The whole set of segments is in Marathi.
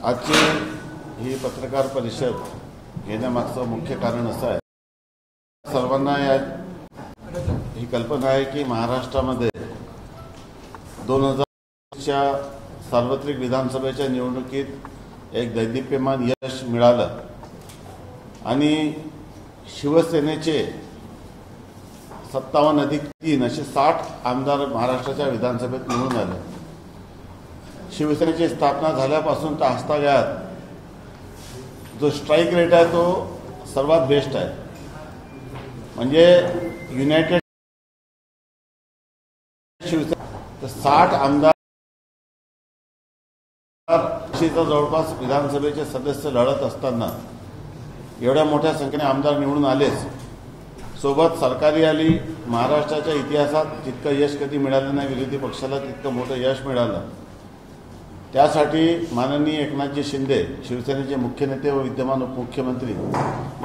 आजची ही पत्रकार परिषद घेण्यामागचं मुख्य कारण असं आहे, सर्वांना ही कल्पना आहे की महाराष्ट्रामध्ये 2000च्या सार्वत्रिक विधानसभेच्या निवडणुकीत एक दैदिप्यमान यश मिळालं आणि शिवसेनेचे 57+3 असे 60 आमदार महाराष्ट्राच्या विधानसभेत निवडून आले। शिवसेनेची स्थापना झाल्यापासून तर आजतागायत जो स्ट्राईक रेट आहे तो सर्वात बेस्ट आहे। म्हणजे युनायटेड शिवसेना 60 आमदार जवळपास विधानसभेचे सदस्य लढत असताना एवढ्या मोठ्या संख्येने आमदार निवडून आलेच। सोबत सरकारी आली। महाराष्ट्राच्या इतिहासात जितकं यश कधी मिळालं नाही विरोधी पक्षाला तितकं मोठं यश मिळालं। त्यासाठी माननीय एकनाथजी शिंदे शिवसेनेचे मुख्य नेते व विद्यमान उपमुख्यमंत्री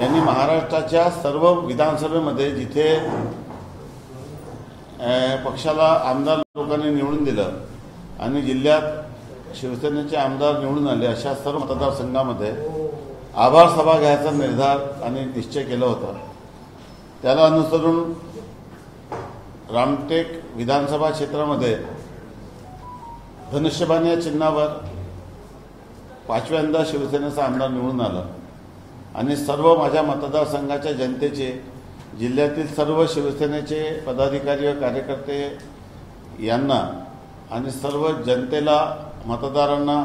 यांनी महाराष्ट्राच्या सर्व विधानसभेमध्ये जिथे पक्षाला आमदार लोकांनी निवडून दिलं आणि जिल्ह्यात शिवसेनेचे आमदार निवडून आले अशा सर्व मतदारसंघामध्ये आभार सभा घ्यायचा निर्धार आणि निश्चय केला होता। त्याला अनुसरून रामटेक विधानसभा क्षेत्रामध्ये धनुष्यबाण या चिन्हावर 5व्यांदा शिवसेनेचा आमदार निवडून आला आणि सर्व माझ्या मतदारसंघाच्या जनतेचे, जिल्ह्यातील सर्व शिवसेनेचे पदाधिकारी व कार्यकर्ते यांना आणि सर्व जनतेला, मतदारांना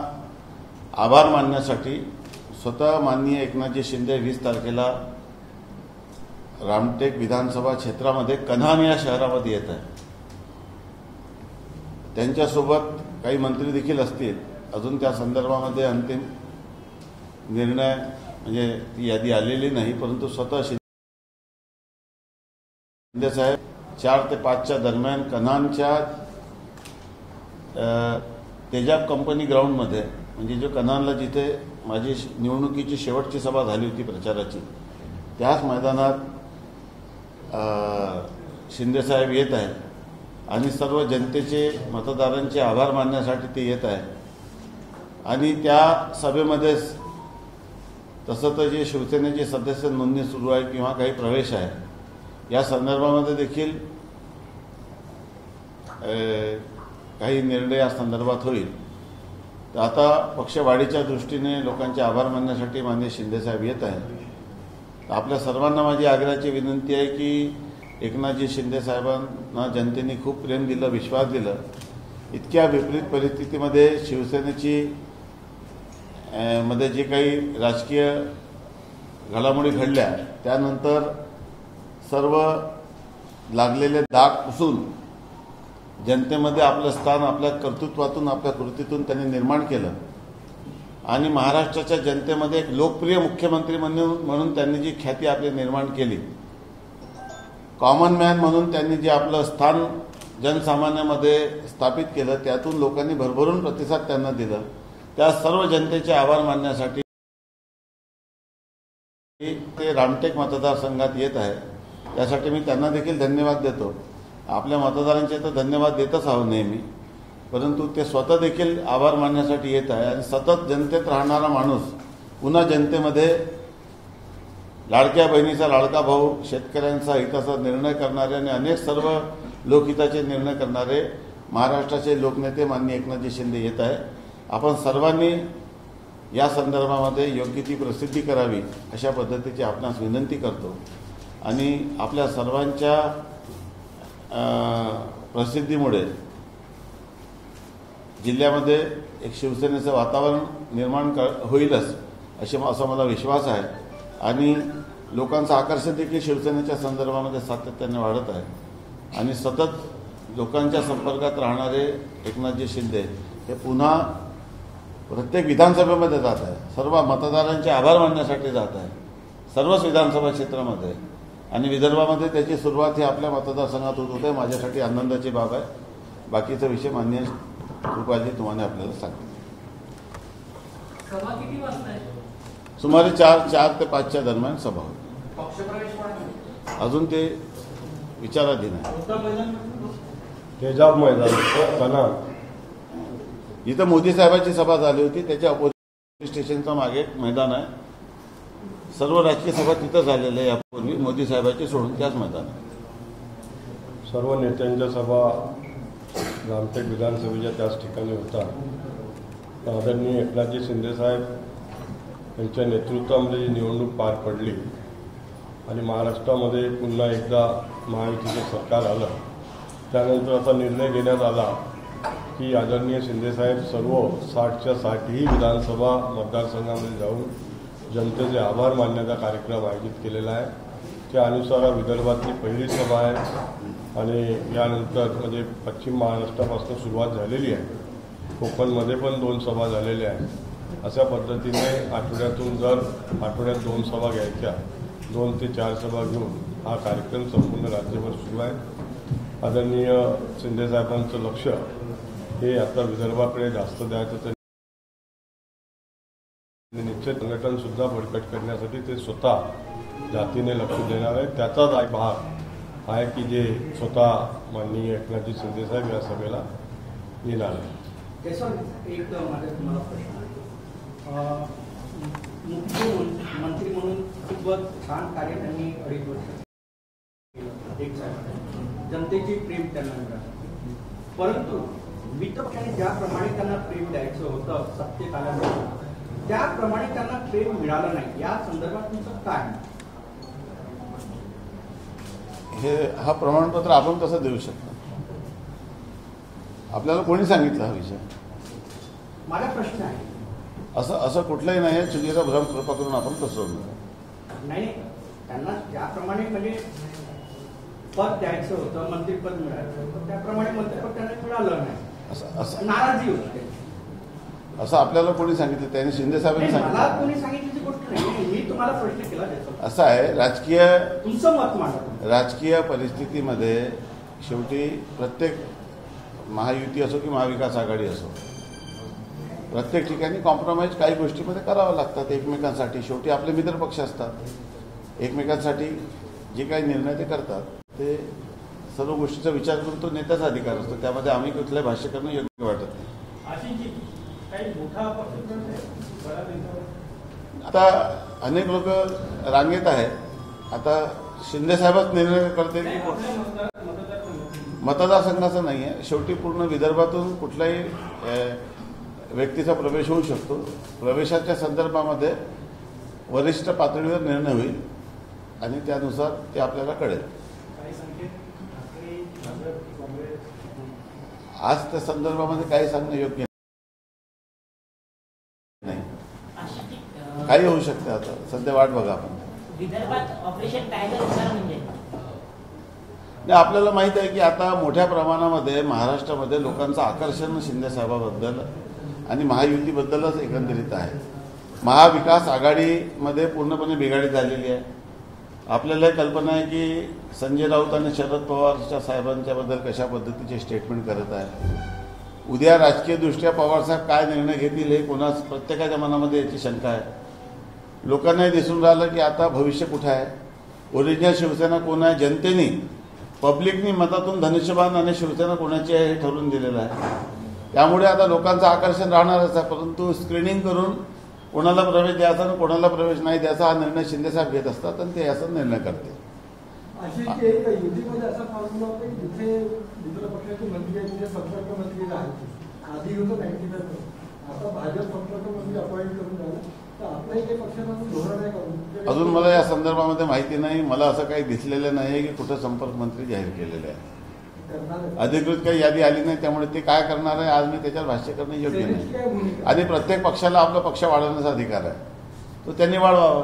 आभार मानण्यासाठी स्वतः माननीय एकनाथजी शिंदे 20 तारखेला रामटेक विधानसभा क्षेत्रामध्ये कन्हान या शहरामध्ये येत आहे। त्यांच्यासोबत काही मंत्री देखील असतील। अजून त्या संदर्भामध्ये अंतिम निर्णय म्हणजे ती यादी आलेली नाही, परंतु स्वतः शिंदे साहेब 4 ते 5च्या दरम्यान कन्हानच्या तेजाब कंपनी ग्राउंडमध्ये, म्हणजे जो कन्हानला जिथे माझी निवडणुकीची शेवटची सभा झाली होती प्रचाराची, त्याच मैदानात शिंदे साहेब येत आहेत आणि सर्व जनतेचे, मतदारांचे आभार मानण्यासाठी ते येत आहे। आणि त्या सभेमध्येच तसं तर जे शिवसेनेचे सदस्य नोंदणी सुरू आहे किंवा काही प्रवेश आहे या संदर्भामध्ये देखील काही निर्णय या संदर्भात होईल। तर आता पक्षवाढीच्या दृष्टीने लोकांचे आभार मानण्यासाठी माननीय शिंदे साहेब येत आहेत। आपल्या सर्वांना माझी आग्रहाची विनंती आहे की एकनाथजी शिंदे साहेबांना जनतेने खूप प्रेम दिलं, विश्वास दिलं। इतक्या विपरीत परिस्थितीमध्ये शिवसेनेची मध्ये जे काही राजकीय घडामोडी घडल्या त्यानंतर सर्व लागलेले दाग पुसून जनतेमध्ये आपलं स्थान आपल्या कर्तृत्वातून, आपल्या कृतीतून त्यांनी निर्माण केलं आणि महाराष्ट्राच्या जनतेमध्ये एक लोकप्रिय मुख्यमंत्री म्हणून त्यांनी जी ख्याती आपली निर्माण केली, कॉमन मॅन म्हणून त्यांनी जे आपलं स्थान जनसामान्यामध्ये स्थापित केलं, त्यातून लोकांनी भरभरून प्रतिसाद त्यांना दिला। त्या सर्व जनतेचे आभार मानण्यासाठी ते रामटेक मतदारसंघात येत आहे। त्यासाठी मी त्यांना देखील धन्यवाद देतो। आपल्या मतदारांचे तर धन्यवाद देतच आहोत नेहमी, परंतु ते स्वतः देखील आभार मानण्यासाठी येत आहे आणि सतत जनतेत राहणारा माणूस पुन्हा जनतेमध्ये लाडक्या बहिणीचा लाडका भाऊ, शेतकऱ्यांचा हिताचा निर्णय करणारे आणि अनेक सर्व लोकहिताचे निर्णय करणारे महाराष्ट्राचे लोकनेते माननीय एकनाथजी शिंदे येत आहे। आपण सर्वांनी या संदर्भामध्ये योग्य ती प्रसिद्धी करावी अशा पद्धतीची आपणास विनंती करतो आणि आपल्या सर्वांच्या प्रसिद्धीमुळे जिल्ह्यामध्ये एक शिवसेनेचं वातावरण निर्माण होईलच असा मला विश्वास आहे आणि लोकांचं आकर्षण देखील शिवसेनेच्या संदर्भामध्ये सातत्याने वाढत आहे आणि सतत लोकांच्या संपर्कात राहणारे एकनाथजी शिंदे हे पुन्हा प्रत्येक विधानसभेमध्ये जात आहे, सर्व मतदारांचे आभार मानण्यासाठी जात आहे, सर्वच विधानसभा क्षेत्रामध्ये। आणि विदर्भामध्ये त्याची सुरुवात ही आपल्या मतदारसंघात होत होते। माझ्यासाठी आनंदाची बाब आहे। बाकीचा विषय माननीय कृपाजी तुम्हाला आपल्याला सांगते। सुमारे 4 ते 5च्या दरम्यान सभा होती। अजून ते विचाराधीन आहे। तेजाब मैदान, इथं मोदी साहेबांची सभा झाली होती, त्याच्या स्टेशनच्या मागे एक मैदान आहे. सर्व राजकीय सभा तिथं झालेल्या आहे यापूर्वी, मोदी साहेबांची सोडून त्याच मैदानात. सर्व नेत्यांच्या सभा रामटेक विधानसभेच्या त्याच ठिकाणी होता. आदरणीय एकनाथजी शिंदेसाहेब यांच्या नेतृत्वामध्ये जी निवडणूक पार पडली आणि महाराष्ट्रामध्ये पुन्हा एकदा महायुतीचे सरकार आलं, त्यानंतर असा निर्णय घेण्यात आला की आदरणीय शिंदेसाहेब सर्व 60च्या 60ही विधानसभा मतदारसंघामध्ये जाऊन जनतेचे आभार मानण्याचा कार्यक्रम आयोजित केलेला आहे. त्या अनुसार विदर्भातली पहिली सभा आहे आणि यानंतर म्हणजे पश्चिम महाराष्ट्रापासून सुरुवात झालेली आहे. कोकणमध्ये पण 2 सभा झालेल्या आहेत. अशा पद्धतीने आठवड्यात 2 सभा घ्यायच्या, 2 ते 4 सभा घेऊन हा कार्यक्रम संपूर्ण राज्यभर सुरू आहे. आदरणीय शिंदेसाहेबांचं लक्ष हे आता विदर्भाकडे जास्त द्यायचं, तर निश्चित संघटनसुद्धा बळकट करण्यासाठी ते स्वतः जातीने लक्ष देणार आहे. त्याचाच एक भाग आहे की जे स्वतः माननीय एकनाथजी शिंदेसाहेब या सभेला येणार आहे. एक माझा तुम्हाला प्रश्न आहे. मुख्यमंत्री म्हणून खूपच छान कार्य त्यांनी 2.5 वर्ष जनतेची प्रेम त्यांना मिळालं, परंतु वित्तपक्षाने ज्याप्रमाणे त्यांना प्रेम द्यायचं होतं सत्तेत आल्यानंतर त्याप्रमाणे त्यांना प्रेम मिळालं नाही. या संदर्भात तुमचं काय? हा प्रमाणपत्र आपण कसं देऊ शकतो? आपल्याला कोणी सांगितलं हा विषय? माझा प्रश्न आहे. असं कुठलंही नाही आहे. चुकीचा भ्रम कृपा करून आपण पसरवू नाही, त्यांना ज्याप्रमाणे म्हणजे पद द्यायचं होतं, मंत्रिपद मिळायचं होतं, त्याप्रमाणे मंत्रिपद त्यांना मिळालं नाही, असं नाराजी होती. असं आपल्याला कोणी सांगितलं? त्यांनी शिंदे साहेबांनी सांगितलं. मला कोणी सांगितल्याची गोष्ट नाही, मी तुम्हाला प्रश्न केला त्याचा. असं आहे, राजकीय तुमचं मत मांडा. राजकीय परिस्थितीमध्ये शेवटी प्रत्येक महायुती असो की महाविकास आघाडी असो, प्रत्येक ठिकाणी कॉम्प्रोमाइज काही गोष्टीमध्ये करावं लागतात एकमेकांसाठी. शेवटी आपले मित्रपक्ष असतात, एकमेकांसाठी जे काही निर्णय ते करतात ते सर्व गोष्टीचा विचार करून तो नेत्याचा अधिकार असतो. त्यामध्ये आम्ही कुठलंही भाष्य करणं योग्य वाटत नाही. आता अनेक लोक रांगेत आहेत. आता शिंदेसाहेबच निर्णय करते की मतदारसंघाचा नाही आहे. शेवटी पूर्ण विदर्भातून कुठल्याही व्यक्तीचा प्रवेश होऊ शकतो. प्रवेशाच्या संदर्भामध्ये वरिष्ठ पातळीवर निर्णय होईल आणि त्यानुसार ते आपल्याला कळेल. आज त्या संदर्भामध्ये काही सांगणं योग्य नाही. काही होऊ शकते. आता सध्या वाट बघा आपण. विदर्भात ऑपरेशन टायगर होणार म्हणजे आपल्याला माहित आहे की आता मोठ्या प्रमाणामध्ये महाराष्ट्रामध्ये लोकांचं आकर्षण शिंदे साहेबाबद्दल आणि महायुतीबद्दलच एकंदरीत आहे. महाविकास आघाडीमध्ये पूर्णपणे बिघाडी झालेली आहे. आपल्याला कल्पना आहे की संजय राऊत आणि शरद पवारच्या साहेबांच्याबद्दल कशा पद्धतीचे स्टेटमेंट करत आहे. उद्या राजकीयदृष्ट्या पवारसाहेब काय निर्णय घेतील हे कोणाच प्रत्येकाच्या मनामध्ये याची शंका आहे. लोकांनाही दिसून राहिलं की आता भविष्य कुठे आहे. ओरिजिनल शिवसेना कोण आहे जनतेने पब्लिकनी मतातून धनुष्यबाण आणि शिवसेना कोणाची आहे हे ठरवून दिलेलं आहे. त्यामुळे आता लोकांचं आकर्षण राहणारच आहे. परंतु स्क्रीनिंग करून कोणाला प्रवेश द्यायचा आणि कोणाला प्रवेश नाही द्यायचा हा निर्णय शिंदेसाहेब घेत असतात आणि ते असा निर्णय करते. युतीमध्ये असा फॉर्म्युला होता की जिथे दुसऱ्या पक्षाचे मंत्री आहेत तिथे संपर्क मंत्री राहायचे. आधी होतं 90 आता भाजप संपर्क मंत्री अपॉइंट करून झालं, तर आपल्याही काही पक्षानं धोरण आहे का? अजून मला या संदर्भामध्ये माहिती नाही. मला असं काही दिसलेलं नाही की कुठं संपर्क मंत्री जाहीर केलेले आहे. अधिकृत काही यादी आली नाही. त्यामुळे ते काय करणार आहे आज मी त्याच्यावर भाष्य करणं योग्य नाही. आणि प्रत्येक पक्षाला आपला पक्ष वाढवण्याचा अधिकार आहे, तो त्यांनी वाढवावा.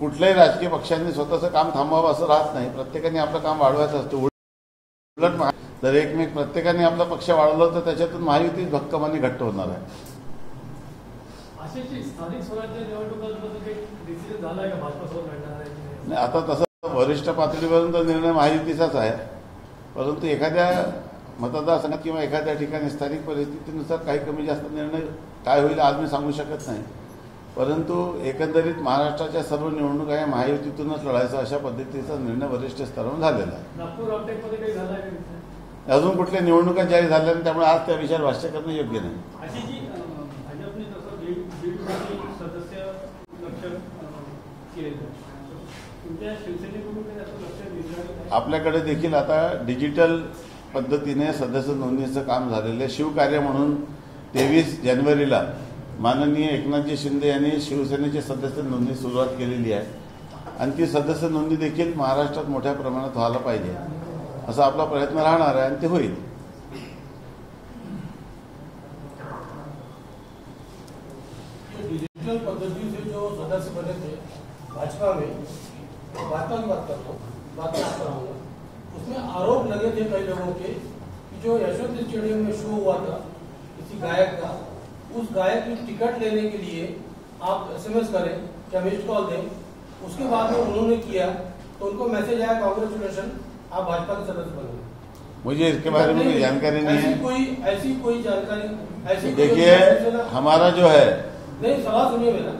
कुठल्याही राजकीय पक्षांनी स्वतःचं काम थांबवावं असं राहत नाही. प्रत्येकाने आपलं काम वाढवायचं असतं. उलट जर एकमेक प्रत्येकाने आपला पक्ष वाढवला तर त्याच्यातून महायुती भक्कमाने घट्ट होणार आहे. नाही, आता तसं वरिष्ठ पातळीवरून तर निर्णय महायुतीचाच आहे. परंतु एखाद्या मतदारसंघात किंवा एखाद्या ठिकाणी स्थानिक परिस्थितीनुसार काही कमी जास्त निर्णय काय होईल आज मी सांगू शकत नाही. परंतु एकंदरीत महाराष्ट्राच्या सर्व निवडणुका या महायुतीतूनच लढायचा अशा पद्धतीचा निर्णय वरिष्ठ स्तरावर झालेला आहे. अजून कुठल्या निवडणुका जाहीर झाल्या नाही, त्यामुळे आज त्या विषयावर भाष्य करणं योग्य नाही. केलेलं आहे. तुमच्या शिवसेनेकडून काही असं लक्ष वेधलं नाही? आपल्याकडे देखील आता डिजिटल पद्धतीने सदस्य नोंदणीचं काम झालेलं आहे. शिवकार्य म्हणून 23 जानेवारीला माननीय एकनाथजी शिंदे यांनी शिवसेनेची सदस्य नोंदणी सुरुवात केलेली आहे आणि ती सदस्य नोंदणी देखील महाराष्ट्रात मोठ्या प्रमाणात व्हायला पाहिजे असा आपला प्रयत्न राहणार आहे आणि ते होईल. डिजिटल पद्धति से जो सदस्य बने थे भाजपा में, बात करता हूँ, बात करता हूँ, उसमें आरोप लगे थे कई लोगों के कि जो यशवंत स्टेडियम में शो हुआ था किसी गायक का, उस गायक की टिकट लेने के लिए आप SMS करें या मिस्ड कॉल दें, उसके बाद में उन्होंने किया तो उनको मैसेज आया कांग्रेचुलेशन आप भाजपा के सदस्य बन गए। मुझे इसके बारे में कोई जानकारी नहीं है। ऐसी कोई जानकारी ऐसी देखिए हमारा जो है नहीं, सवाल सुनिए मेरा,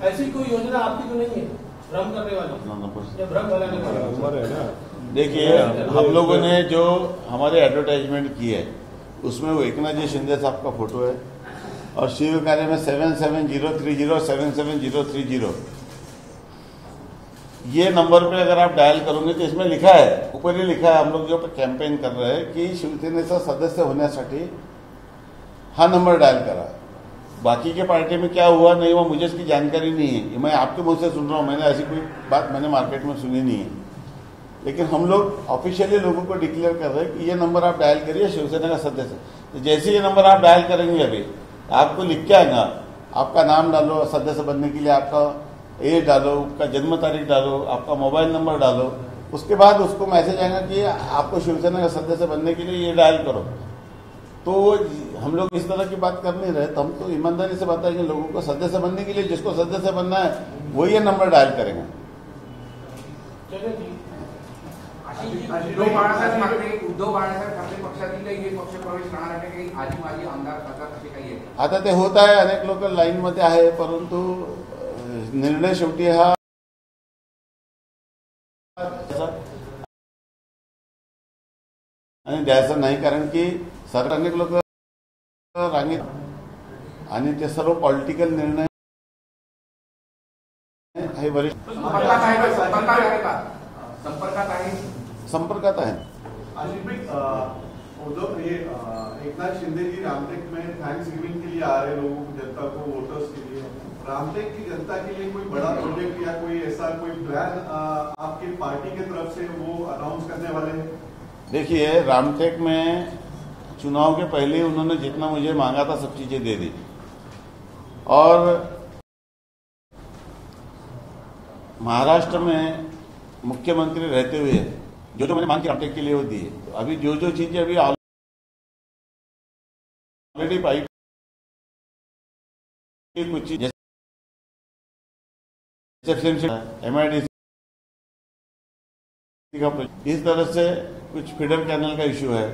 ऐसी कोई योजना आपकी तो नहीं है भ्रम करने वाली या भ्रम फैलाने वाली? देखिए हम लोगों ने जो हमारे एडवर्टाइजमेंट की है उसमें वो एकनाथजी शिंदे साहब का फोटो है और शिव कार्य में 77030 77030 ये नंबर पे अगर आप डायल करोगे तो इसमें लिखा है, ऊपर ही लिखा है, हम लोग जो कैंपेन कर रहे हैं कि शिवसेनेचा सदस्य होण्यासाठी हा नंबर डायल करा. बाकी के पार्टी में क्या हुआ नहीं हुआ मुझे इसकी जानकारी नहीं है, मैं आपके मुंह से सुन रहा हूँ, मैंने ऐसी कोई बात मैंने मार्केट में सुनी नहीं है. लेकिन हम लोग ऑफिशियली लोगों को डिक्लेयर कर रहे हैं कि ये नंबर आप डायल करिए शिवसेना का सदस्य. तो जैसे ये नंबर आप डायल करेंगे अभी आपको लिख के आएगा, आपका नाम डालो, सदस्य बनने के लिए आपका एज डालो, आपका जन्म तारीख डालो, आपका मोबाइल नंबर डालो, उसके बाद उसको मैसेज आएगा कि आपको शिवसेना का सदस्य बनने के लिए ये डायल करो. तो हम लोग इस तरह की बात कर नहीं रहे, तो हम तो ईमानदारी से बताएंगे लोगों को सदस्य बनने के लिए जिसको सदस्य बनना है वो ये नंबर डायल करेंगे. उद्धव बाळासाहेब ठाकरे पक्षातील एक पक्ष प्रवेश करणार आहे काही आजी माजी आमदार खासदार असे काही आहे? आता ते होत आहे, अनेक लोक लाईन मध्ये आहे, परंतु निर्णय शेवटी हा आणि द्यायचा नाही, कारण की सरकार अनेक लोक रांगेत आणि ते सर्व पॉलिटिकल निर्णय हे वरिष्ठ संपर्कात आहे. आशीष भाई, उद्धव ये एकनाथ शिंदे जी रामटेक में थैंक्स गिविंग के लिए आ रहे लोगों को, जनता को, वोटर्स के लिए, रामटेक की जनता के लिए कोई बड़ा प्रोजेक्ट या कोई ऐसा कोई प्लान आपकी पार्टी की तरफ से वो अनाउंस करने वाले हैं? देखिए रामटेक में चुनाव के पहले उन्होंने जितना मुझे मांगा था सब चीजें दे दी और महाराष्ट्र में मुख्यमंत्री रहते हुए जो मैंने मांग की रामटेक के लिए वो दी है. तो अभी जो चीजें अभी ऑलरेडी पाई कुछ चीज MIDC का इस तरह से कुछ फीडर कैनल का इश्यू है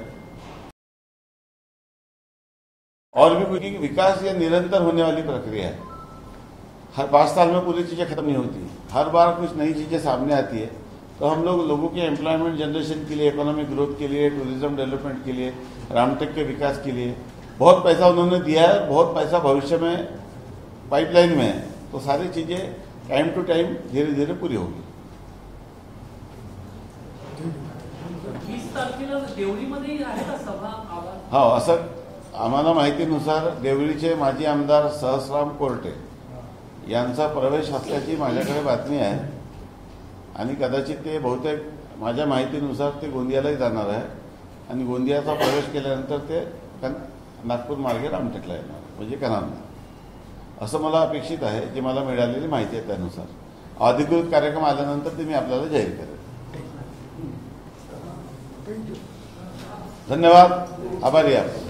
और भी कुछ. विकास ये निरंतर होने वाली प्रक्रिया है, हर 5 साल में पूरी चीजें खत्म नहीं होती, हर बार कुछ नई चीजें सामने आती है. तो हम लोग लोगों के एम्प्लॉयमेंट जनरेशन के लिए, इकोनॉमिक ग्रोथ के लिए, टूरिज्म डेवलपमेंट के लिए, रामटेक के विकास के लिए बहुत पैसा उन्होंने दिया है, बहुत पैसा भविष्य में पाइपलाइन में है. तो सारी चीजें टाइम टू टाइम धीरे धीरे पूरी होगी. 20 तारखेला देवळीमध्ये आहे का सभा? हो, असं आम्हाला माहितीनुसार देवळीचे माजी आमदार सहस्राम कोर्टे यांचा प्रवेश असल्याची माझ्याकडे बातमी आहे आणि कदाचित ते बहुतेक माझ्या माहितीनुसार ते गोंदियालाही जाणार आहे आणि गोंदियाचा प्रवेश केल्यानंतर ते नागपूर मार्गे रामटेकला येणार म्हणजे करणार नाही असं मला अपेक्षित आहे. जे मला मिळालेली माहिती आहे त्यानुसार अधिकृत कार्यक्रम आल्यानंतर ते मी आपल्याला जाहीर करेन. धन्यवाद, आभारी आहे.